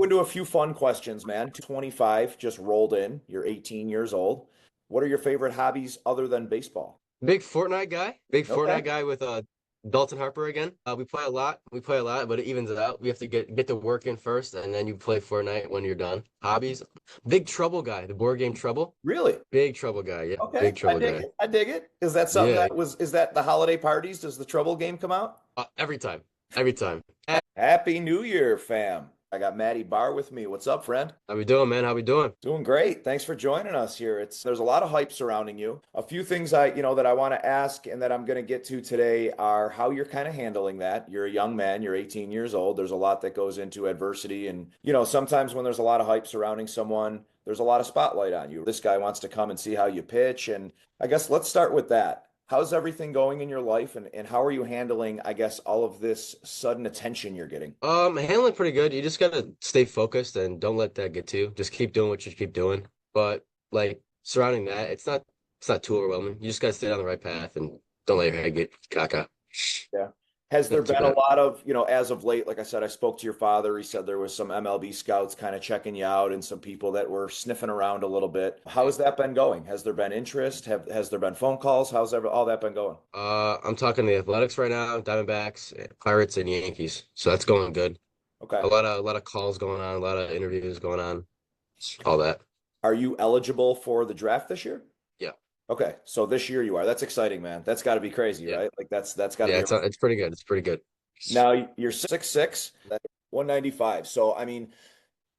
go into a few fun questions, man. 25 just rolled in. You're 18 years old. What are your favorite hobbies other than baseball? Big Fortnite guy. Big Okay. Fortnite guy with Dalton Harper again. We play a lot. We play a lot, but it evens it out. We have to get the work in first, and then you play Fortnite when you're done. Hobbies. Big Trouble guy. The board game Trouble. Really? Big Trouble guy. Yeah, Okay. big I Trouble dig guy. it. I dig it. Is that something Yeah. is that the holiday parties? Does the Trouble game come out? Every time. Every time. Happy New Year, fam. I got Matty Barr with me. What's up, friend? How we doing, man? How we doing? Doing great. Thanks for joining us here. There's a lot of hype surrounding you. A few things that I want to ask and that I'm going to get to today are how you're kind of handling that. You're a young man, you're 18 years old. There's a lot that goes into adversity and sometimes when there's a lot of hype surrounding someone, there's a lot of spotlight on you. This guy wants to come and see how you pitch and I guess let's start with that. How's everything going in your life and how are you handling, I guess, all of this sudden attention you're getting? Handling pretty good. You just gotta stay focused and don't let that get to you. Just keep doing what you keep doing. But like surrounding that, it's not too overwhelming. You just gotta stay on the right path and don't let your head get caca. Yeah. Has there Not too been a bad. lot of, as of late, like I said, I spoke to your father. He said there was some MLB scouts kind of checking you out and some people that were sniffing around a little bit. How has that been going? Has there been interest? Has there been phone calls? All that been going? I'm talking the Athletics right now, Diamondbacks, Pirates, and Yankees. So that's going good. Okay. A lot of calls going on, a lot of interviews going on, all that. Are you eligible for the draft this year? Yeah, Okay. So this year you are. That's exciting, man. That's got to be crazy, yeah, right? Like that's got to yeah. be It's pretty good. It's pretty good. now you're 6'6", 195. So I mean,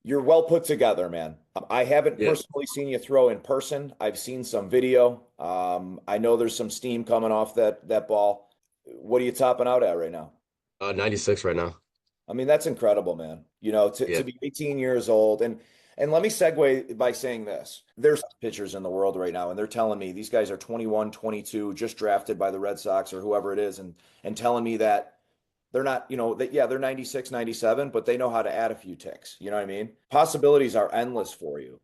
you're well put together, man. I haven't Yeah. personally seen you throw in person. I've seen some video. I know there's some steam coming off that ball. What are you topping out at right now? 96 right now. I mean, that's incredible, man. To Yeah, be 18 years old and let me segue by saying this. There's pitchers in the world right now, and they're telling me these guys are 21, 22, just drafted by the Red Sox or whoever it is, and telling me that they're not, that yeah, they're 96, 97, but they know how to add a few ticks. You know what I mean? Possibilities are endless for you.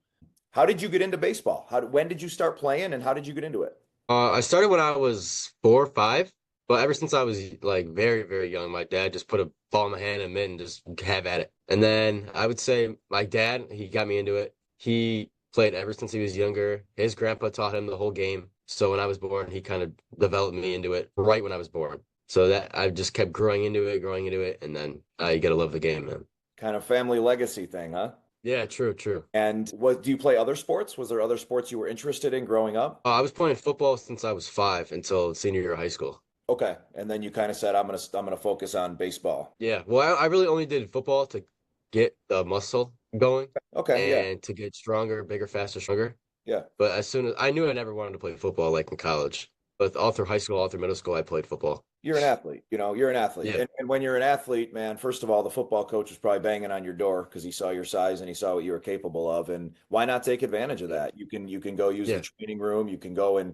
How did you get into baseball? When did you start playing and how did you get into it? I started when I was 4 or 5, but ever since I was like very, very young, my dad just put a ball in my hand and mitt and just have at it. And then I would say my dad, he got me into it. He played ever since he was younger. His grandpa taught him the whole game. So when I was born, he kind of developed me into it right when I was born. So that I just kept growing into it, and then you gotta love the game, man. Kind of family legacy thing, huh? Yeah, true, true. And do you play other sports? Was there other sports you were interested in growing up? I was playing football since I was 5 until senior year of high school. Okay. And then you kind of said, I'm gonna focus on baseball. Yeah, well, I really only did football to get the muscle going Okay, yeah. and to get stronger, bigger, faster, stronger. Yeah. But as soon as I knew I never wanted to play football like in college, but all through high school, all through middle school, I played football. You're an athlete, you're an athlete. Yeah, And when you're an athlete, man, first of all, the football coach was probably banging on your door because he saw your size and he saw what you were capable of. And why not take advantage of yeah, that? You can go use the yeah, training room, you can go and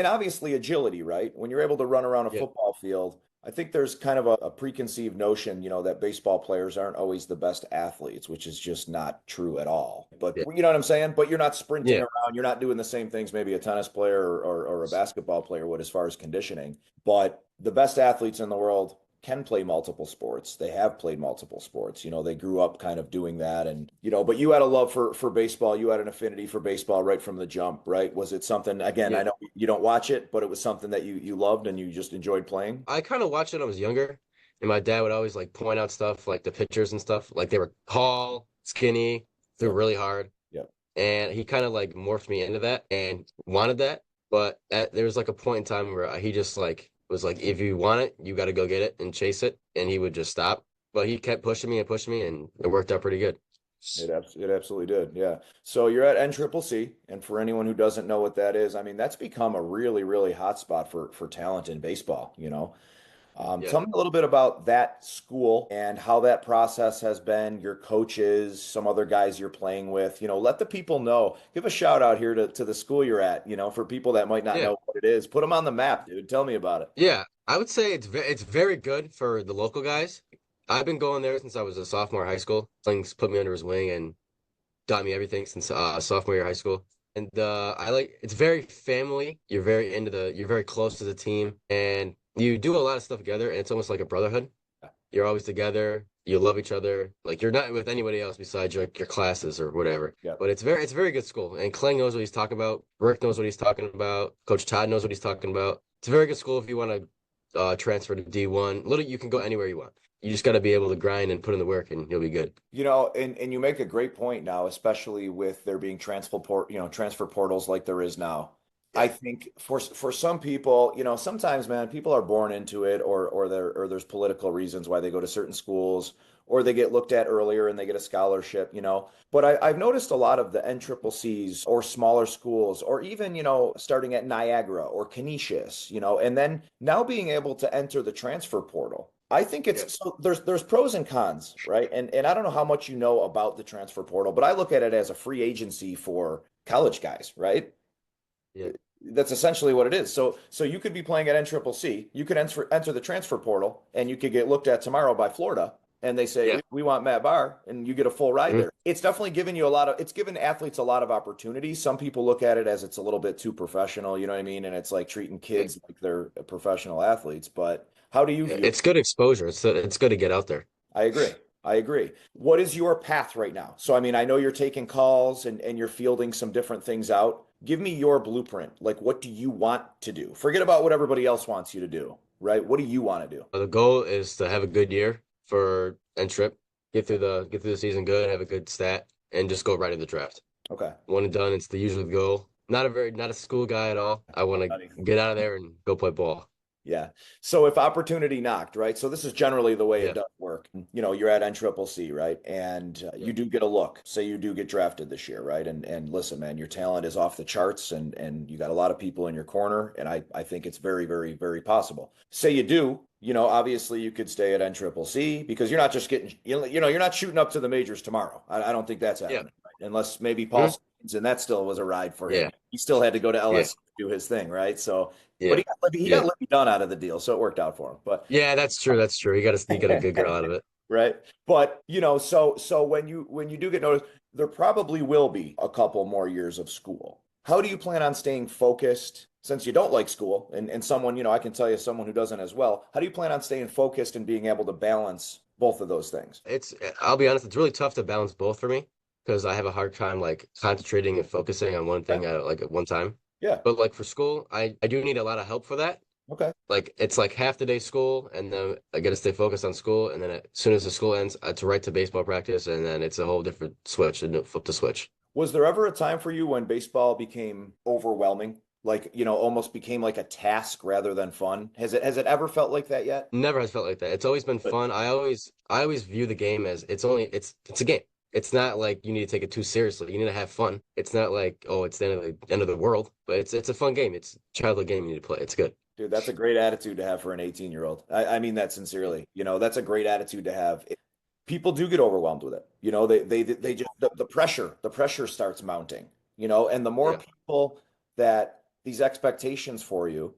obviously agility, right? When you're able to run around a yeah, football field, I think there's kind of a preconceived notion, that baseball players aren't always the best athletes, which is just not true at all. But yeah, you know what I'm saying? But you're not sprinting yeah, around, you're not doing the same things maybe a tennis player or a basketball player would as far as conditioning. But the best athletes in the world can play multiple sports. They have played multiple sports. They grew up kind of doing that but you had a love for baseball. You had an affinity for baseball right from the jump, right? Was it something again, I yeah. know you don't watch it, but it was something that you loved and you just enjoyed playing? I kind of watched it when I was younger, and my dad would always like point out stuff like the pictures and stuff, like they were tall, skinny, threw Yep. really hard. Yep. And he kind of like morphed me into that and wanted that. But there was like a point in time where he just like was like, if you want it, you got to go get it and chase it. And he would just stop. But he kept pushing me, and it worked out pretty good. It absolutely did. Yeah. So you're at NCCC, and for anyone who doesn't know what that is, I mean, that's become a really, really hot spot for talent in baseball. Yeah. Tell me a little bit about that school and how that process has been, your coaches, some other guys you're playing with. Let the people know. Give a shout out here to the school you're at, for people that might not Yeah. know what it is. Put them on the map, dude. Tell me about it. Yeah. I would say it's very good for the local guys. I've been going there since I was a sophomore in high school. Slings put me under his wing and taught me everything since sophomore year of high school. And I like it's very family. You're very close to the team, and you do a lot of stuff together, and it's almost like a brotherhood. You're always together. You love each other. Like you're not with anybody else besides your classes or whatever. Yeah. But it's a very good school. And Kling knows what he's talking about. Rick knows what he's talking about. Coach Todd knows what he's talking about. It's a very good school if you want to transfer to D1. Literally, you can go anywhere you want. You just got to be able to grind and put in the work, and you'll be good. And you make a great point now, especially with there being transfer portals like there is now. I Yeah. think for some people, sometimes, man, people are born into it, or there's political reasons why they go to certain schools, or they get looked at earlier and they get a scholarship. But I've noticed a lot of the NCCCs or smaller schools, or even, starting at Niagara or Canisius, and then now being able to enter the transfer portal. I think Yeah. it's so there's pros and cons, right? And I don't know how much you know about the transfer portal, but I look at it as a free agency for college guys, right? Yeah. That's essentially what it is. So you could be playing at NCCC, you could enter the transfer portal, and you could get looked at tomorrow by Florida, and they say Yeah. we want Matt Barr, and you get a full ride Mhm. there. It's definitely given you a lot of it's given athletes a lot of opportunities. Some people look at it as it's a little bit too professional, you know what I mean? And it's like treating Yeah. kids like they're professional athletes. But how do you Yeah. view it? It's good exposure. It's good to get out there. I agree. I agree. What is your path right now? So, I mean, I know you're taking calls and you're fielding some different things out. Give me your blueprint. Like, what do you want to do? Forget about what everybody else wants you to do, right? What do you want to do? The goal is to have a good year for N trip, get through the season good, have a good stat, and just go right in the draft. Okay. One and done. It's the usual goal. Not a school guy at all. I want Buddy. to get out of there and go play ball. Yeah. So if opportunity knocked, right? So this is generally the way it Yeah. does work. You're at NCCC, right? And Yeah. you do get a look. Say you do get drafted this year, right? And listen, man, your talent is off the charts, and you got a lot of people in your corner, and I think it's very, very, very possible. Say you do, obviously you could stay at NCCC because you're not just getting, you're not shooting up to the majors tomorrow. I don't think that's Yeah. happening, right? Unless maybe Paul Mhm. Stevens, and that still was a ride for him. Yeah. He still had to go to Yeah. LSU to do his thing, right? So. But Yeah. he got Yeah. Libby Dunn out of the deal, so it worked out for him. But Yeah, that's true. That's true. You got a good girl out of it. right. But so when you do get noticed, there probably will be a couple more years of school. How do you plan on staying focused since you don't like school? And someone, I can tell you someone who doesn't as well. How do you plan on staying focused and being able to balance both of those things? I'll be honest, it's really tough to balance both for me because I have a hard time like concentrating and focusing on one Okay. thing at one time. Yeah. But like for school, I do need a lot of help for that. Okay. Like it's like half the day school, and then I got to stay focused on school, and then as soon as the school ends, it's right to baseball practice, and then it's a whole different switch and flip the switch. Was there ever a time for you when baseball became overwhelming? Like, almost became like a task rather than fun? Has it ever felt like that yet? Never has felt like that. It's always been Good. fun. I always view the game as it's a game. It's not like you need to take it too seriously. You need to have fun. It's not like, oh, it's the end of the world, but it's a fun game. It's a childhood game you need to play. It's good. Dude, that's a great attitude to have for an 18-year-old. I mean that sincerely. That's a great attitude to have. People do get overwhelmed with it. They just the pressure starts mounting, and the more Yeah. people that these expectations for you,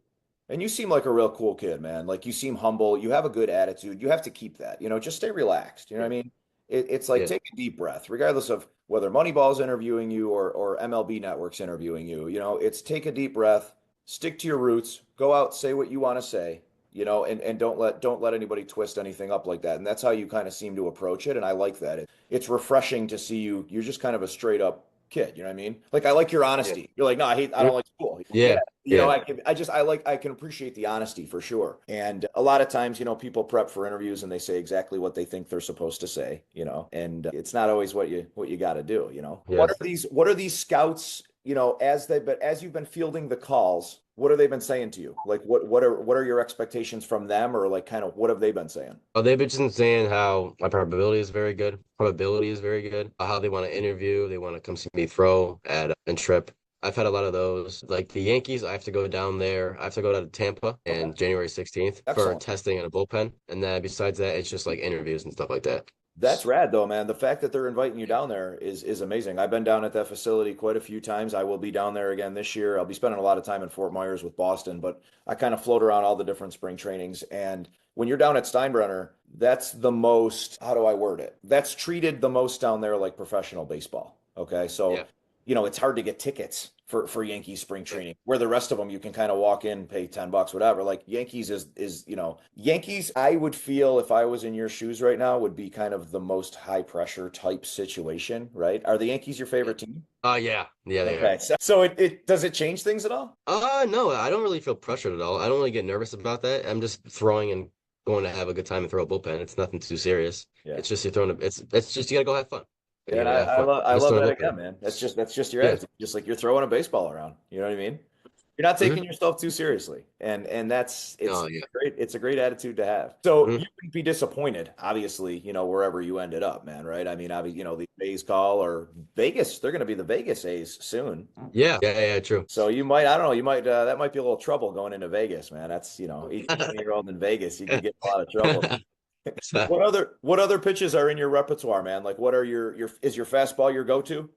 and you seem like a real cool kid, man. Like you seem humble, you have a good attitude. You have to keep that, just stay relaxed. You know what I mean? It's like Yeah. take a deep breath, regardless of whether Moneyball's interviewing you or MLB Network's interviewing you. It's take a deep breath, stick to your roots, go out, say what you want to say, and don't let anybody twist anything up like that. And that's how you kind of seem to approach it. And I like that. It's refreshing to see you're just kind of a straight up kid. You know what I mean? Like I like your Yeah. honesty. You're like, no, I Mhm. don't like school. Yeah. Yeah. Yeah. I can appreciate the honesty for sure. And a lot of times, people prep for interviews and they say exactly what they think they're supposed to say, and it's not always what you got to do. Yeah. What are these scouts, as you've been fielding the calls, what have they been saying to you? Like what are your expectations from them, or like kind of what have they been saying? Oh, they've been just saying how my probability is very good. Probability is very good. How they want to interview. They want to come see me throw at and trip. I've had a lot of those. Like the Yankees, I have to go down there. I have to go down to Tampa Okay. and January 16th for Excellent. testing and a bullpen. And then besides that, it's just like interviews and stuff like that. That's rad though, man. The fact that they're inviting you down there is amazing. I've been down at that facility quite a few times. I will be down there again this year. I'll be spending a lot of time in Fort Myers with Boston, but I kind of float around all the different spring trainings. And when you're down at Steinbrenner, that's the most, how do I word it? That's treated the most down there like professional baseball. Okay. So Yeah. it's hard to get tickets for Yankees spring training, where the rest of them you can kind of walk in, pay $10, whatever. Like Yankees Yankees, I would feel if I was in your shoes right now, would be kind of the most high pressure type situation, right? Are the Yankees your favorite team? Yeah. Yeah, they are. Okay. So it does it change things at all? No, I don't really feel pressured at all. I don't really get nervous about that. I'm just throwing and going to have a good time and throw a bullpen. It's nothing too serious. Yeah. It's just you're throwing it's just you gotta go have fun. You Yeah, and gotta I, go have I fun. love I Just love throwing a that bullpen. again, man. That's just your Yeah. attitude. Just like you're throwing a baseball around. You know what I mean? You're not taking Hmm. yourself too seriously. And that's Oh yeah. it's a great attitude to have. So Hmm. you wouldn't be disappointed, obviously, wherever you ended up, man, right? I mean, obviously, the A's call or Vegas, they're gonna be the Vegas A's soon. Yeah. Yeah, true. So I don't know, that might be a little trouble going into Vegas, man. That's, 18, 20-year-old in Vegas, you could get in a lot of trouble. What other pitches are in your repertoire, man? Like what are your is your fastball your go-to?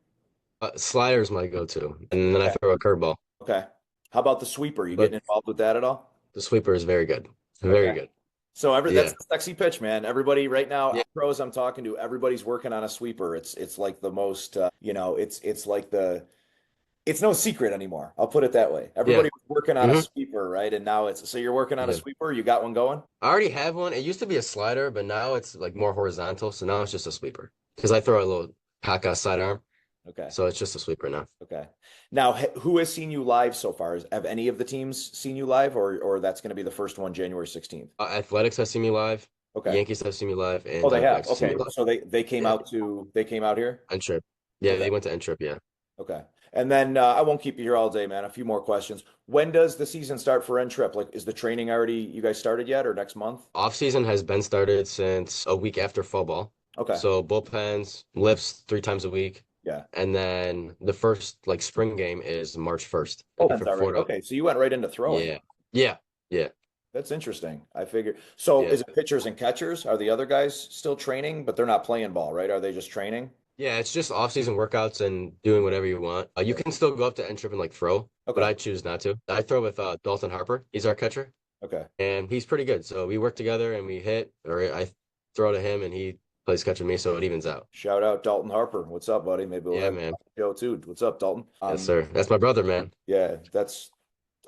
Slider's my go-to, and then I Okay. throw a curveball. Okay. How about the sweeper? You But getting involved with that at all? the sweeper is very good. Very Okay. good. So that's Yeah. a sexy pitch, man. Everybody right Yeah. now, pros I'm talking to, everybody's working on a sweeper. It's like the most, it's like it's no secret anymore. I'll put it that way. Yeah. Everybody was working on a Hmm. sweeper, right? And now so you're working on a Yeah. sweeper. You got one going? I already have one. It used to be a slider, but now it's like more horizontal. So now it's just a sweeper because I throw a little cockeyed sidearm. Okay. So it's just a sweeper now. Okay. Now, who has seen you live so far? Have any of the teams seen you live, or that's going to be the first one, January 16th? Athletics have seen me live. Okay. Yankees have seen me live, and Oh, they have. Diamondbacks have seen me Okay. live. So Yeah. they came out here? N-Trip. Yeah, Okay. they went to N-Trip, yeah. Okay. And then I won't keep you here all day, man. A few more questions. When does the season start for N Trip? Like, is the training already you guys started yet, or next month? Off season has been started since a week after fall ball. Okay. So bullpens, lifts 3 times a week. Yeah. And then the first like spring game is March 1st Oh, for that's already. Florida. Okay. So you went right into throwing. Yeah. Yeah. Yeah. That's interesting. I figured. So Yeah. is it pitchers and catchers? Are the other guys still training, but they're not playing ball, right? Are they just training? Yeah, it's just off-season workouts and doing whatever you want. You can still go up to N-Trip and like throw, but Okay. I choose not to. I throw with Dalton Harper. He's our catcher, Okay. and he's pretty good. So we work together and we hit, or I throw to him and he plays catch with me, so it evens out. Shout out Dalton Harper. What's up, buddy? Maybe we'll Yeah, have man. Joe too. What's up, Dalton? Yes, sir. That's my brother, man. Yeah,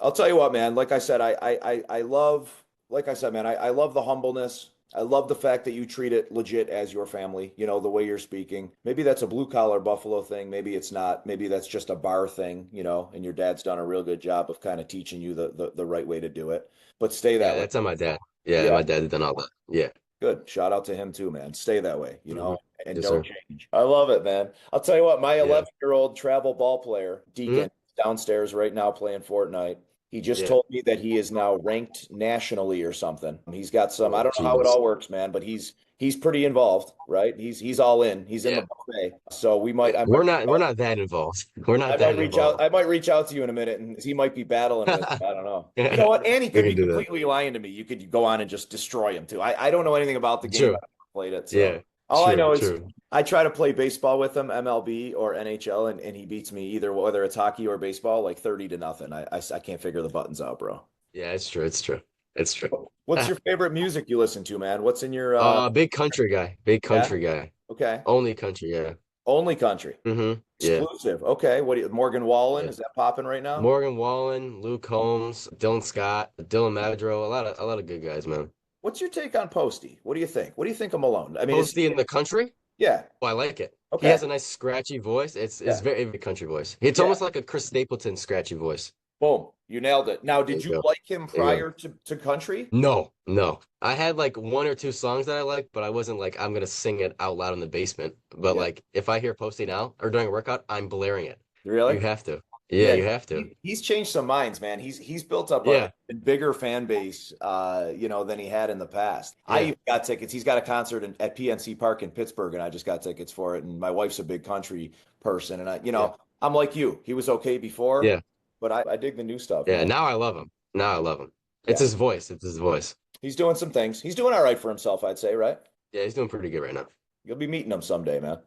I'll tell you what, man. Like I said, I love, like I said, man, I love the humbleness. I love the fact that you treat it legit as your family, the way you're speaking. Maybe that's a blue collar Buffalo thing. Maybe it's not. Maybe that's just a bar thing, and your dad's done a real good job of kind of teaching you the right way to do it. But stay Yeah, that way. that's on my dad. Yeah, Yeah, my dad did done all that. Yeah. good. Shout out to him too, man. Stay that way, Hmm. and Yes, don't sir. change. I love it, man. I'll tell you what, my Yeah. 11-year-old travel ball player, Hmm. Deacon, downstairs right now playing Fortnite. He just Yeah. told me that he is now ranked nationally or something. He's got some, I Oh, don't know how it jeez. all works, man, but he's pretty involved, right? He's all in. He's in the Yeah. buffet. So Yeah. We're not that involved. We're not that involved. I might reach out to you in a minute and he might be battling with, I don't know. You know We what? And he could be can do that. completely lying to me. You could go on and just destroy him too. I don't know anything about the game. True. I've never played it. So Yeah. all I know True. is True. I try to play baseball with him, MLB or NHL, and he beats me either, whether it's hockey or baseball, like 30-0. I can't figure the buttons out, bro. Yeah, it's true. It's true. It's true. What's your favorite music you listen to, man? What's in your Big country guy. Big yeah? country guy. Okay. Only country, yeah. Only country. Yeah. Exclusive. Okay. What do you, Morgan Wallen, Yeah. is that popping right now? Morgan Wallen, Luke Holmes, Dylan Scott, Dylan Madro, a lot of good guys, man. What's your take on Posty? What do you think? What do you think of Malone? I mean, Posty in the country? yeah. Oh, I like it. He Okay. has a nice scratchy voice. It's Yeah. very big country voice. It's Yeah. almost like a Chris Stapleton scratchy voice. Boom. You nailed it. Now, There did you you go. like him There you go. prior to country? No, no. I had like one or two songs that I liked, but I wasn't like I'm gonna sing it out loud in the basement. But Yeah. like if I hear Posty now or during a workout, I'm blaring it. Really? You have to. Yeah, Yeah, you have to. he's changed some minds, man. He's built up Yeah, a bigger fan base, than he had in the past. I yeah, even got tickets. He's got a concert at PNC Park in Pittsburgh, and I just got tickets for it. And my wife's a big country person, and yeah, I'm like you. He was okay before, yeah, but I dig the new stuff, yeah. man. Now I love him. Now I love him. It's Yeah, his voice. It's his voice. he's doing some things. He's doing all right for himself, I'd say, right? Yeah, he's doing pretty good right now. You'll be meeting him someday, man.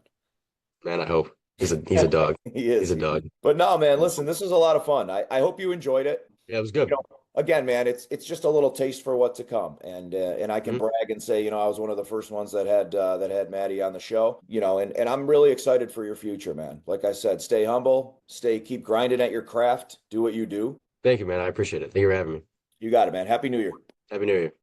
Man, I hope. He's a dog. He He's is. a dog. But no, man, listen, this was a lot of fun. I hope you enjoyed it. Yeah, it was You good. know, again, man, it's just a little taste for what to come, and I can Mhm. brag and say, I was one of the first ones that had Matty on the show, and I'm really excited for your future, man. Like I said, stay humble, keep grinding at your craft, do what you do. Thank you, man. I appreciate it. Thank you for having me. You got it, man. Happy New Year. Happy New Year.